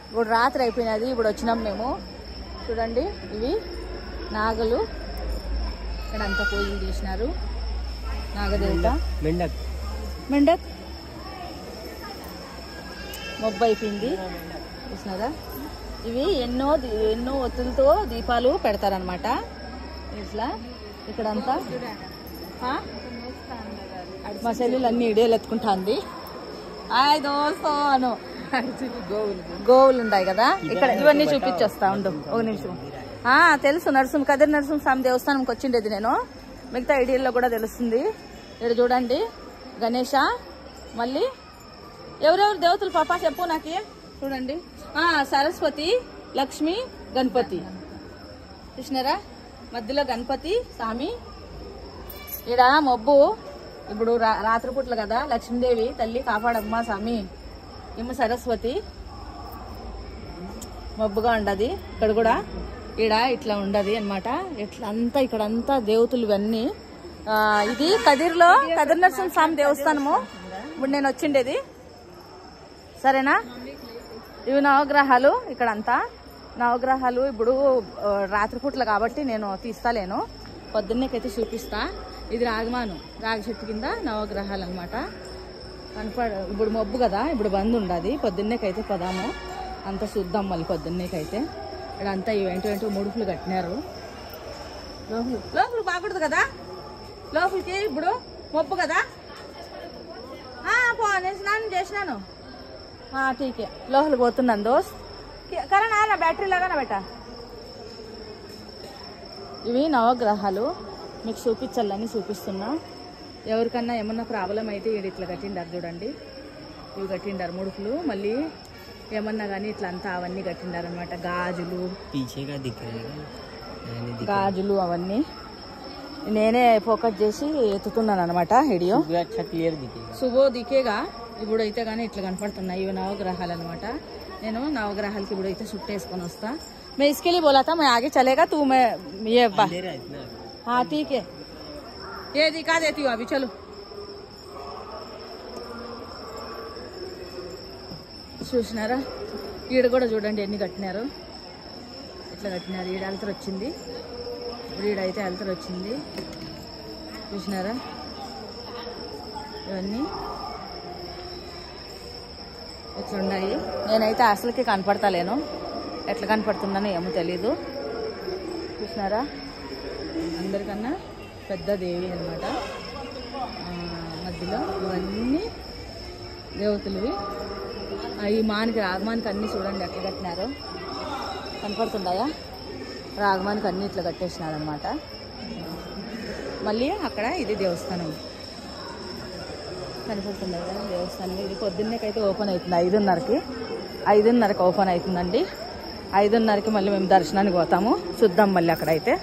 ఇప్పుడు రాత్రి అయిపోయినది, ఇప్పుడు వచ్చినాం మేము. చూడండి ఇవి నాగలు, ఇక్కడ అంతా పూజలు తీసినారు. నాగదేవత మెండక్ మొబ్బు అయిపోయింది చూసినారా. ఇవి ఎన్నో ఒత్తులతో దీపాలు పెడతారనమాట ఇట్లా. ఇక్కడంతా మా సెల్లులు అన్ని ఇడియలు ఎత్తుకుంటాంది. దోస్తో అను గోవులు ఉన్నాయి కదా ఇక్కడ, ఇవన్నీ చూపించొస్తా ఉండు ఒక నిమిషం. తెలుసు, కదిరి నరసింహస్వామి దేవస్థానంకి వచ్చిండేది నేను, మిగతా ఐడియాల్లో కూడా తెలుస్తుంది. ఇక్కడ చూడండి గణేష, మళ్ళీ ఎవరెవరు దేవతలు పాప చెప్పు నాకు. చూడండి సరస్వతి, లక్ష్మి, గణపతి చూసినారా, మధ్యలో గణపతి స్వామి. ఈడ మొబ్బు ఇప్పుడు రాత్రిపూట్ల కదా, లక్ష్మీదేవి తల్లి కాపాడమ్మా స్వామి. ఏమో సరస్వతి మబ్బుగా ఉండదు. ఇక్కడ కూడా ఈడ ఇట్లా ఉండదు అనమాట. ఇట్లా అంతా ఇక్కడంతా దేవతలు ఇవన్నీ. ఇది కదిరి నరసింహస్వామి దేవస్థానము ఇప్పుడు నేను వచ్చిండేది, సరేనా. ఇవి నవగ్రహాలు, ఇక్కడంతా నవగ్రహాలు. ఇప్పుడు రాత్రిపూట్ల కాబట్టి నేను తీస్తాలేను, పొద్దున్నేకైతే చూపిస్తా. ఇది రాగి చెట్టు కింద నవగ్రహాలు అనమాట. ఇప్పుడు మబ్బు కదా, ఇప్పుడు బంద్ ఉండదు. పొద్దున్నేకైతే పదాము అంతా చూద్దాం మళ్ళీ పొద్దున్నేకైతే. ఇక్కడ అంతా ఇవేంటి ముడుపులు కట్టినారు. లోపల బాగుండదు కదా, లోపలికి ఇప్పుడు మబ్బు కదా. నేను స్నానం చేసినాను, ఠీకే. లోపలికి పోతున్నాను దోస్త్, కరెనా నా బ్యాటరీ లాగానే బెటా. ఇవి నవగ్రహాలు మీకు చూపించాలని చూపిస్తున్నా. ఎవరికన్నా ఏమన్నా ప్రాబ్లం అయితే ఇట్లా కట్టిండారు చూడండి. ఇవి కట్టిండారు ముడుపులు, మళ్ళీ ఏమన్నా కానీ ఇట్లా అంతా అవన్నీ కట్టిండారు అనమాట. గాజులు అవన్నీ నేనే ఫోకస్ చేసి ఎత్తుతున్నాను అనమాట వీడియో. శుభో దికేగా ఇప్పుడు అయితే కానీ ఇట్లా కనపడుతున్నాయి. ఇవి నవగ్రహాలు అనమాట. నేను నవగ్రహాలకి ఇప్పుడు అయితే చుట్టేసుకొని వస్తా. मैं इसके लिए बोला था मैं आगे चलेगा तू मैं ये ठीक है ये दिखा देती हूँ अभी चलो. చూసినారా ఈడ కూడా చూడండి ఎన్ని కట్టినారు, ఇట్లా కట్టినారు. ఈడ అల్తర్ వచ్చింది, ఇప్పుడు ఈడైతే అల్తర్ వచ్చింది చూసినారా. ఇవన్నీ ఇట్లా ఉన్నాయి. నేనైతే అసలుకి కనపడతలేను, ఎట్లా కనపడుతుందని ఏమో తెలీదు. చూసినారా అందరికన్నా పెద్ద దేవి అనమాట. మధ్యలో ఇవన్నీ దేవతలువి. ఈ రాగమానికి అన్నీ చూడండి ఎట్లా కట్టినారు, కనపడుతున్నాయా. రాగమానికి అన్నీ ఇట్లా కట్టేసినారు అనమాట. మళ్ళీ అక్కడ ఇది దేవస్థానం కనపడుతుంది కదా దేవస్థానం. ఇది పొద్దున్నేకైతే ఓపెన్ అవుతుంది, 5:30కి ఓపెన్ అవుతుందండి. 5:30కి మళ్ళీ మేము దర్శనానికి పోతాము. చూద్దాం మళ్ళీ అక్కడైతే.